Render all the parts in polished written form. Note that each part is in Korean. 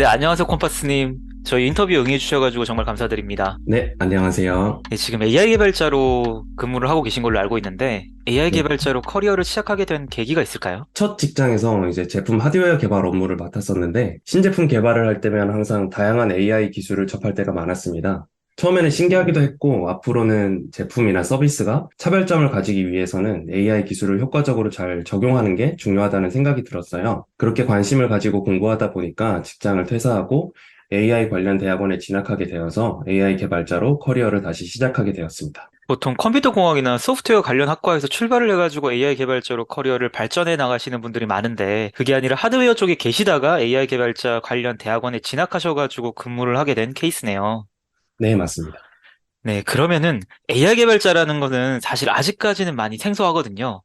네, 안녕하세요, 콤파스님. 저희 인터뷰 응해주셔가지고 정말 감사드립니다. 네, 안녕하세요. 네, 지금 AI 개발자로 근무를 하고 계신 걸로 알고 있는데, AI 네. 개발자로 커리어를 시작하게 된 계기가 있을까요? 첫 직장에서 이제 제품 하드웨어 개발 업무를 맡았었는데, 신제품 개발을 할 때면 항상 다양한 AI 기술을 접할 때가 많았습니다. 처음에는 신기하기도 했고, 앞으로는 제품이나 서비스가 차별점을 가지기 위해서는 AI 기술을 효과적으로 잘 적용하는 게 중요하다는 생각이 들었어요. 그렇게 관심을 가지고 공부하다 보니까 직장을 퇴사하고 AI 관련 대학원에 진학하게 되어서 AI 개발자로 커리어를 다시 시작하게 되었습니다. 보통 컴퓨터 공학이나 소프트웨어 관련 학과에서 출발을 해가지고 AI 개발자로 커리어를 발전해 나가시는 분들이 많은데, 그게 아니라 하드웨어 쪽에 계시다가 AI 개발자 관련 대학원에 진학하셔가지고 근무를 하게 된 케이스네요. 네, 맞습니다. 네, 그러면은 AI 개발자라는 거는 사실 아직까지는 많이 생소하거든요.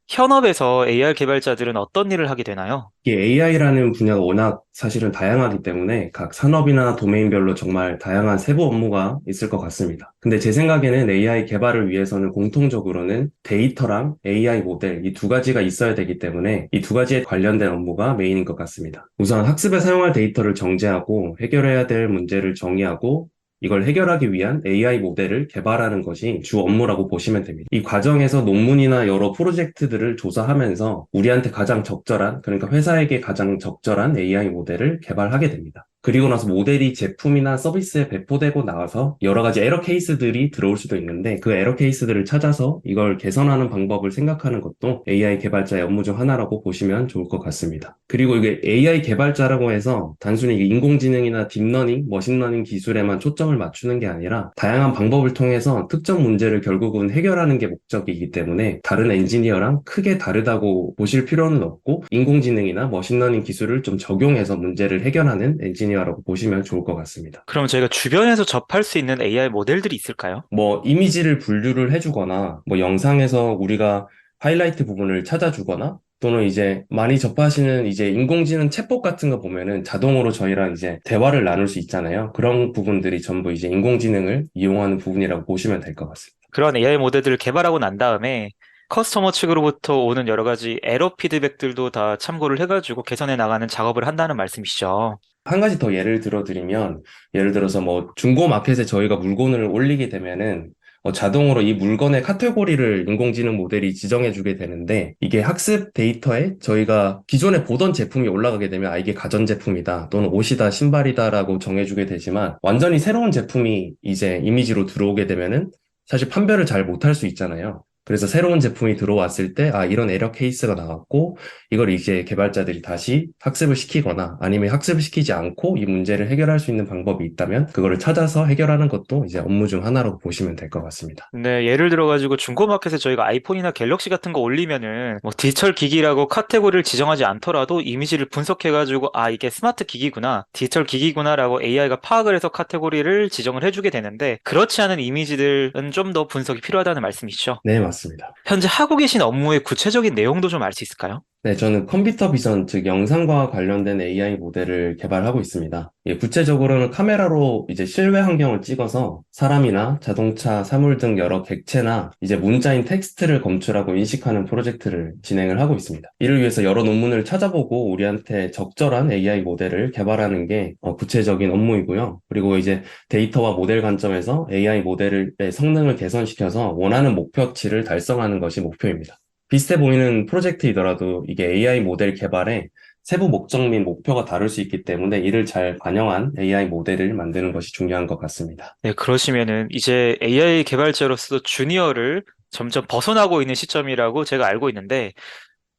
현업에서 AI 개발자들은 어떤 일을 하게 되나요? 이게 AI라는 분야가 워낙 사실은 다양하기 때문에 각 산업이나 도메인별로 정말 다양한 세부 업무가 있을 것 같습니다. 근데 제 생각에는 AI 개발을 위해서는 공통적으로는 데이터랑 AI 모델 이 두 가지가 있어야 되기 때문에 이 두 가지에 관련된 업무가 메인인 것 같습니다. 우선 학습에 사용할 데이터를 정제하고 해결해야 될 문제를 정의하고 이걸 해결하기 위한 AI 모델을 개발하는 것이 주 업무라고 보시면 됩니다. 이 과정에서 논문이나 여러 프로젝트들을 조사하면서 우리한테 가장 적절한, 그러니까 회사에게 가장 적절한 AI 모델을 개발하게 됩니다. 그리고 나서 모델이 제품이나 서비스에 배포되고 나와서 여러 가지 에러 케이스들이 들어올 수도 있는데 그 에러 케이스들을 찾아서 이걸 개선하는 방법을 생각하는 것도 AI 개발자의 업무 중 하나라고 보시면 좋을 것 같습니다. 그리고 이게 AI 개발자라고 해서 단순히 인공지능이나 딥러닝, 머신러닝 기술에만 초점을 맞추는 게 아니라 다양한 방법을 통해서 특정 문제를 결국은 해결하는 게 목적이기 때문에 다른 엔지니어랑 크게 다르다고 보실 필요는 없고 인공지능이나 머신러닝 기술을 좀 적용해서 문제를 해결하는 엔지니어라고 보시면 좋을 것 같습니다. 그럼 저희가 주변에서 접할 수 있는 AI 모델들이 있을까요? 뭐 이미지를 분류를 해주거나 뭐 영상에서 우리가 하이라이트 부분을 찾아주거나 또는 이제 많이 접하시는 이제 인공지능 챗봇 같은 거 보면은 자동으로 저희랑 이제 대화를 나눌 수 있잖아요. 그런 부분들이 전부 이제 인공지능을 이용하는 부분이라고 보시면 될 것 같습니다. 그런 AI 모델들을 개발하고 난 다음에 커스터머 측으로부터 오는 여러 가지 에러 피드백들도 다 참고를 해가지고 개선해 나가는 작업을 한다는 말씀이시죠. 한 가지 더 예를 들어드리면, 예를 들어서 뭐 중고 마켓에 저희가 물건을 올리게 되면은 자동으로 이 물건의 카테고리를 인공지능 모델이 지정해주게 되는데, 이게 학습 데이터에 저희가 기존에 보던 제품이 올라가게 되면, 아, 이게 가전제품이다, 또는 옷이다, 신발이다라고 정해주게 되지만, 완전히 새로운 제품이 이제 이미지로 들어오게 되면은 사실 판별을 잘 못할 수 있잖아요. 그래서 새로운 제품이 들어왔을 때, 아, 이런 에러 케이스가 나왔고, 이걸 이제 개발자들이 다시 학습을 시키거나 아니면 학습을 시키지 않고 이 문제를 해결할 수 있는 방법이 있다면 그거를 찾아서 해결하는 것도 이제 업무 중 하나라고 보시면 될 것 같습니다. 네, 예를 들어가지고 중고마켓에 저희가 아이폰이나 갤럭시 같은 거 올리면은 뭐 디지털 기기라고 카테고리를 지정하지 않더라도 이미지를 분석해가지고 아, 이게 스마트 기기구나, 디지털 기기구나라고 AI가 파악을 해서 카테고리를 지정을 해주게 되는데 그렇지 않은 이미지들은 좀 더 분석이 필요하다는 말씀이시죠? 네, 맞습니다. 현재 하고 계신 업무의 구체적인 내용도 좀 알 수 있을까요? 네, 저는 컴퓨터 비전, 즉 영상과 관련된 AI 모델을 개발하고 있습니다. 예, 구체적으로는 카메라로 이제 실외 환경을 찍어서 사람이나 자동차, 사물 등 여러 객체나 이제 문자인 텍스트를 검출하고 인식하는 프로젝트를 진행을 하고 있습니다. 이를 위해서 여러 논문을 찾아보고 우리한테 적절한 AI 모델을 개발하는 게 구체적인 업무이고요. 그리고 이제 데이터와 모델 관점에서 AI 모델의 성능을 개선시켜서 원하는 목표치를 달성하는 것이 목표입니다. 비슷해 보이는 프로젝트이더라도 이게 AI 모델 개발에 세부 목적 및 목표가 다를 수 있기 때문에 이를 잘 반영한 AI 모델을 만드는 것이 중요한 것 같습니다. 네, 그러시면은 이제 AI 개발자로서 주니어를 점점 벗어나고 있는 시점이라고 제가 알고 있는데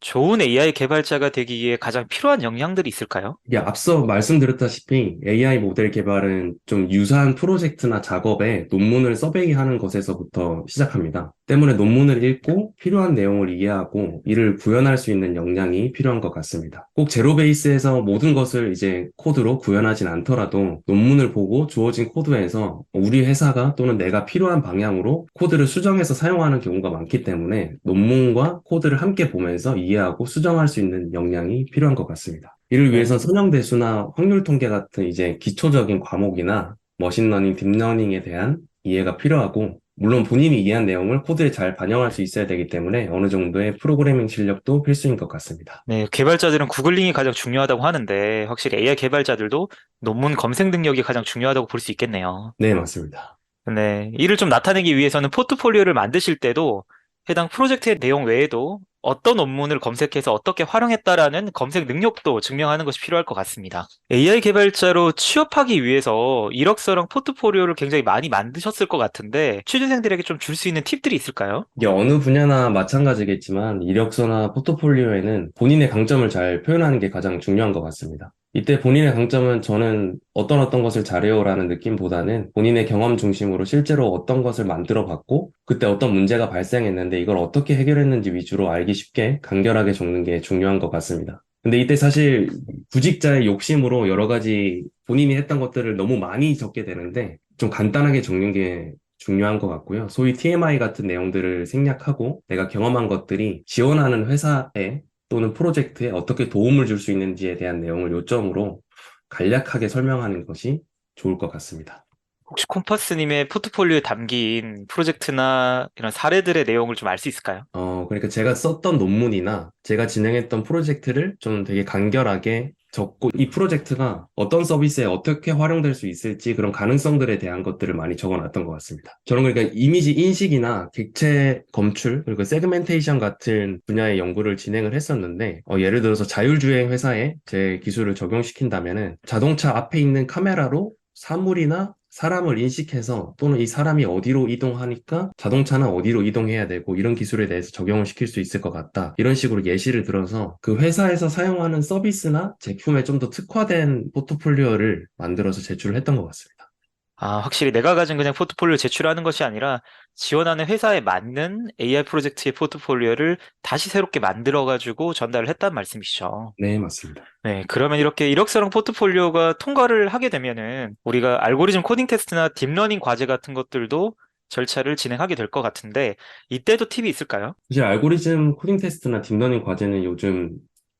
좋은 AI 개발자가 되기 위해 가장 필요한 역량들이 있을까요? 이게 앞서 말씀드렸다시피 AI 모델 개발은 좀 유사한 프로젝트나 작업에 논문을 서베이하는 것에서부터 시작합니다. 때문에 논문을 읽고 필요한 내용을 이해하고 이를 구현할 수 있는 역량이 필요한 것 같습니다. 꼭 제로 베이스에서 모든 것을 이제 코드로 구현하진 않더라도 논문을 보고 주어진 코드에서 우리 회사가 또는 내가 필요한 방향으로 코드를 수정해서 사용하는 경우가 많기 때문에 논문과 코드를 함께 보면서 이해하고 수정할 수 있는 역량이 필요한 것 같습니다. 이를 네. 위해서 선형대수나 확률 통계 같은 이제 기초적인 과목이나 머신러닝, 딥러닝에 대한 이해가 필요하고 물론 본인이 이해한 내용을 코드에 잘 반영할 수 있어야 되기 때문에 어느 정도의 프로그래밍 실력도 필수인 것 같습니다. 네, 개발자들은 구글링이 가장 중요하다고 하는데 확실히 AI 개발자들도 논문 검색 능력이 가장 중요하다고 볼 수 있겠네요. 네, 맞습니다. 네, 이를 좀 나타내기 위해서는 포트폴리오를 만드실 때도 해당 프로젝트의 내용 외에도 어떤 논문을 검색해서 어떻게 활용했다라는 검색 능력도 증명하는 것이 필요할 것 같습니다. AI 개발자로 취업하기 위해서 이력서랑 포트폴리오를 굉장히 많이 만드셨을 것 같은데 취준생들에게 좀 줄 수 있는 팁들이 있을까요? 이게 어느 분야나 마찬가지겠지만 이력서나 포트폴리오에는 본인의 강점을 잘 표현하는 게 가장 중요한 것 같습니다. 이때 본인의 강점은 저는 어떤 것을 잘해요라는 느낌보다는 본인의 경험 중심으로 실제로 어떤 것을 만들어 봤고 그때 어떤 문제가 발생했는데 이걸 어떻게 해결했는지 위주로 알기 쉽게 간결하게 적는 게 중요한 것 같습니다. 근데 이때 사실 구직자의 욕심으로 여러 가지 본인이 했던 것들을 너무 많이 적게 되는데 좀 간단하게 적는 게 중요한 것 같고요. 소위 TMI 같은 내용들을 생략하고 내가 경험한 것들이 지원하는 회사에 또는 프로젝트에 어떻게 도움을 줄 수 있는지에 대한 내용을 요점으로 간략하게 설명하는 것이 좋을 것 같습니다. 혹시 콤파스님의 포트폴리오에 담긴 프로젝트나 이런 사례들의 내용을 좀 알 수 있을까요? 그러니까 제가 썼던 논문이나 제가 진행했던 프로젝트를 좀 되게 간결하게 적고 이 프로젝트가 어떤 서비스에 어떻게 활용될 수 있을지 그런 가능성들에 대한 것들을 많이 적어놨던 것 같습니다. 저는 그러니까 이미지 인식이나 객체 검출 그리고 세그멘테이션 같은 분야의 연구를 진행을 했었는데 예를 들어서 자율주행 회사에 제 기술을 적용시킨다면은 자동차 앞에 있는 카메라로 사물이나 사람을 인식해서 또는 이 사람이 어디로 이동하니까 자동차는 어디로 이동해야 되고 이런 기술에 대해서 적용을 시킬 수 있을 것 같다. 이런 식으로 예시를 들어서 그 회사에서 사용하는 서비스나 제품에 좀 더 특화된 포트폴리오를 만들어서 제출을 했던 것 같습니다. 아, 확실히 내가 가진 그냥 포트폴리오 제출하는 것이 아니라 지원하는 회사에 맞는 AI 프로젝트의 포트폴리오를 다시 새롭게 만들어가지고 전달을 했단 말씀이시죠. 네, 맞습니다. 네, 그러면 이렇게 이력서랑 포트폴리오가 통과를 하게 되면은 우리가 알고리즘 코딩 테스트나 딥러닝 과제 같은 것들도 절차를 진행하게 될 것 같은데 이때도 팁이 있을까요? 사실 알고리즘 코딩 테스트나 딥러닝 과제는 요즘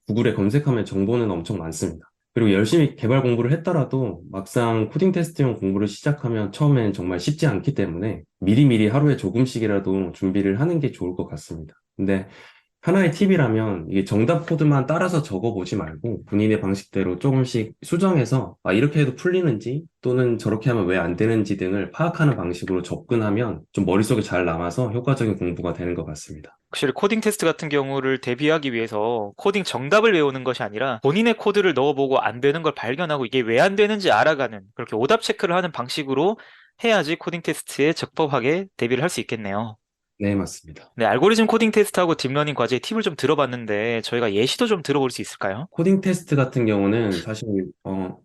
구글에 검색하면 정보는 엄청 많습니다. 그리고 열심히 개발 공부를 했더라도 막상 코딩 테스트용 공부를 시작하면 처음엔 정말 쉽지 않기 때문에 미리미리 하루에 조금씩이라도 준비를 하는 게 좋을 것 같습니다. 근데 하나의 팁이라면 이게 정답 코드만 따라서 적어보지 말고 본인의 방식대로 조금씩 수정해서 이렇게 해도 풀리는지 또는 저렇게 하면 왜 안 되는지 등을 파악하는 방식으로 접근하면 좀 머릿속에 잘 남아서 효과적인 공부가 되는 것 같습니다. 확실히 코딩 테스트 같은 경우를 대비하기 위해서 코딩 정답을 외우는 것이 아니라 본인의 코드를 넣어보고 안 되는 걸 발견하고 이게 왜 안 되는지 알아가는 그렇게 오답 체크를 하는 방식으로 해야지 코딩 테스트에 적법하게 대비를 할 수 있겠네요. 네, 맞습니다. 네, 알고리즘 코딩 테스트하고 딥러닝 과제의 팁을 좀 들어봤는데 저희가 예시도 좀 들어볼 수 있을까요? 코딩 테스트 같은 경우는 사실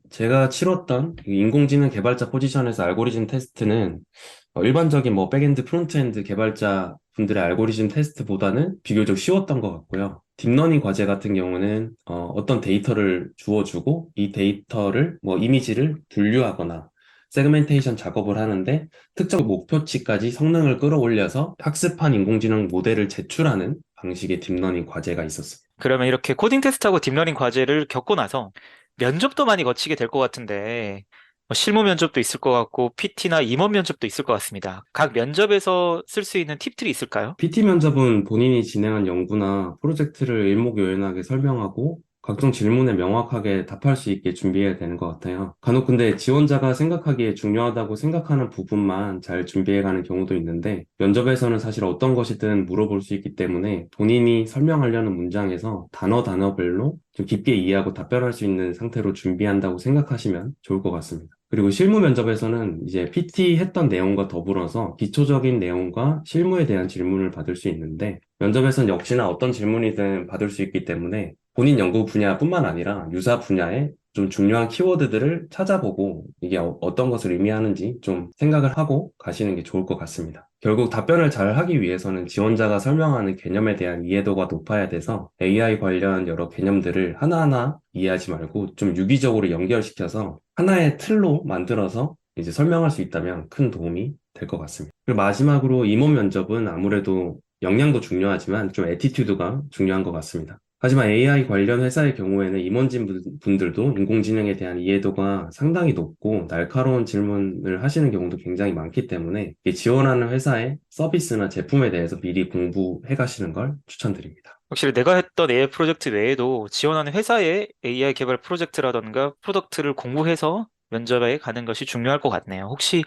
제가 치렀던 이 인공지능 개발자 포지션에서 알고리즘 테스트는 일반적인 뭐 백엔드, 프론트엔드 개발자 분들의 알고리즘 테스트보다는 비교적 쉬웠던 것 같고요. 딥러닝 과제 같은 경우는 어떤 데이터를 주어주고 이 데이터를 뭐 이미지를 분류하거나 세그멘테이션 작업을 하는데 특정 목표치까지 성능을 끌어올려서 학습한 인공지능 모델을 제출하는 방식의 딥러닝 과제가 있었습니다. 그러면 이렇게 코딩 테스트하고 딥러닝 과제를 겪고 나서 면접도 많이 거치게 될 것 같은데 뭐 실무 면접도 있을 것 같고 PT나 임원 면접도 있을 것 같습니다. 각 면접에서 쓸 수 있는 팁들이 있을까요? PT 면접은 본인이 진행한 연구나 프로젝트를 일목요연하게 설명하고 각종 질문에 명확하게 답할 수 있게 준비해야 되는 것 같아요. 간혹 근데 지원자가 생각하기에 중요하다고 생각하는 부분만 잘 준비해가는 경우도 있는데 면접에서는 사실 어떤 것이든 물어볼 수 있기 때문에 본인이 설명하려는 문장에서 단어별로 좀 깊게 이해하고 답변할 수 있는 상태로 준비한다고 생각하시면 좋을 것 같습니다. 그리고 실무 면접에서는 이제 PT 했던 내용과 더불어서 기초적인 내용과 실무에 대한 질문을 받을 수 있는데 면접에서는 역시나 어떤 질문이든 받을 수 있기 때문에 본인 연구 분야뿐만 아니라 유사 분야의 좀 중요한 키워드들을 찾아보고 이게 어떤 것을 의미하는지 좀 생각을 하고 가시는 게 좋을 것 같습니다. 결국 답변을 잘 하기 위해서는 지원자가 설명하는 개념에 대한 이해도가 높아야 돼서 AI 관련 여러 개념들을 하나하나 이해하지 말고 좀 유기적으로 연결시켜서 하나의 틀로 만들어서 이제 설명할 수 있다면 큰 도움이 될 것 같습니다. 그리고 마지막으로 임원 면접은 아무래도 역량도 중요하지만 좀 애티튜드가 중요한 것 같습니다. 하지만 AI 관련 회사의 경우에는 임원진 분들도 인공지능에 대한 이해도가 상당히 높고 날카로운 질문을 하시는 경우도 굉장히 많기 때문에 이 지원하는 회사의 서비스나 제품에 대해서 미리 공부해 가시는 걸 추천드립니다. 확실히 내가 했던 AI 프로젝트 외에도 지원하는 회사의 AI 개발 프로젝트라던가 프로덕트를 공부해서 면접에 가는 것이 중요할 것 같네요. 혹시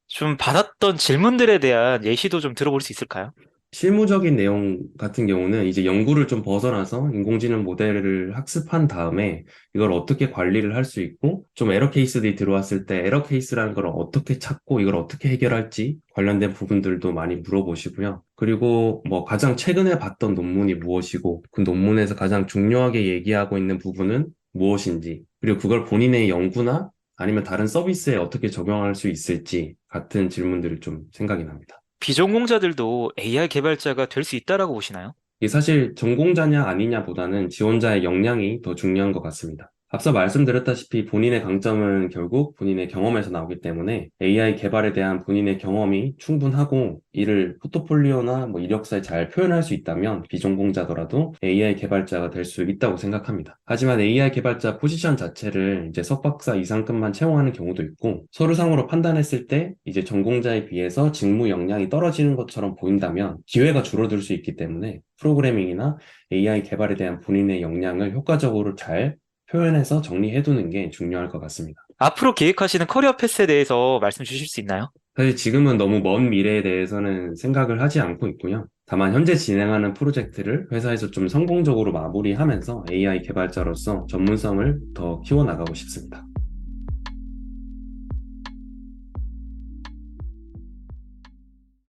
좀 받았던 질문들에 대한 예시도 좀 들어볼 수 있을까요? 실무적인 내용 같은 경우는 이제 연구를 좀 벗어나서 인공지능 모델을 학습한 다음에 이걸 어떻게 관리를 할 수 있고 좀 에러 케이스들이 들어왔을 때 에러 케이스라는 걸 어떻게 찾고 이걸 어떻게 해결할지 관련된 부분들도 많이 물어보시고요. 그리고 뭐 가장 최근에 봤던 논문이 무엇이고 그 논문에서 가장 중요하게 얘기하고 있는 부분은 무엇인지 그리고 그걸 본인의 연구나 아니면 다른 서비스에 어떻게 적용할 수 있을지 같은 질문들이 좀 생각이 납니다. 비전공자들도 AI 개발자가 될 수 있다라고 보시나요? 이게 사실 전공자냐 아니냐보다는 지원자의 역량이 더 중요한 것 같습니다. 앞서 말씀드렸다시피 본인의 강점은 결국 본인의 경험에서 나오기 때문에 AI 개발에 대한 본인의 경험이 충분하고 이를 포트폴리오나 뭐 이력서에 잘 표현할 수 있다면 비전공자더라도 AI 개발자가 될 수 있다고 생각합니다. 하지만 AI 개발자 포지션 자체를 이제 석박사 이상급만 채용하는 경우도 있고 서류상으로 판단했을 때 이제 전공자에 비해서 직무 역량이 떨어지는 것처럼 보인다면 기회가 줄어들 수 있기 때문에 프로그래밍이나 AI 개발에 대한 본인의 역량을 효과적으로 잘 표현해서 정리해두는 게 중요할 것 같습니다. 앞으로 계획하시는 커리어 패스에 대해서 말씀 주실 수 있나요? 사실 지금은 너무 먼 미래에 대해서는 생각을 하지 않고 있고요. 다만 현재 진행하는 프로젝트를 회사에서 좀 성공적으로 마무리하면서 AI 개발자로서 전문성을 더 키워나가고 싶습니다.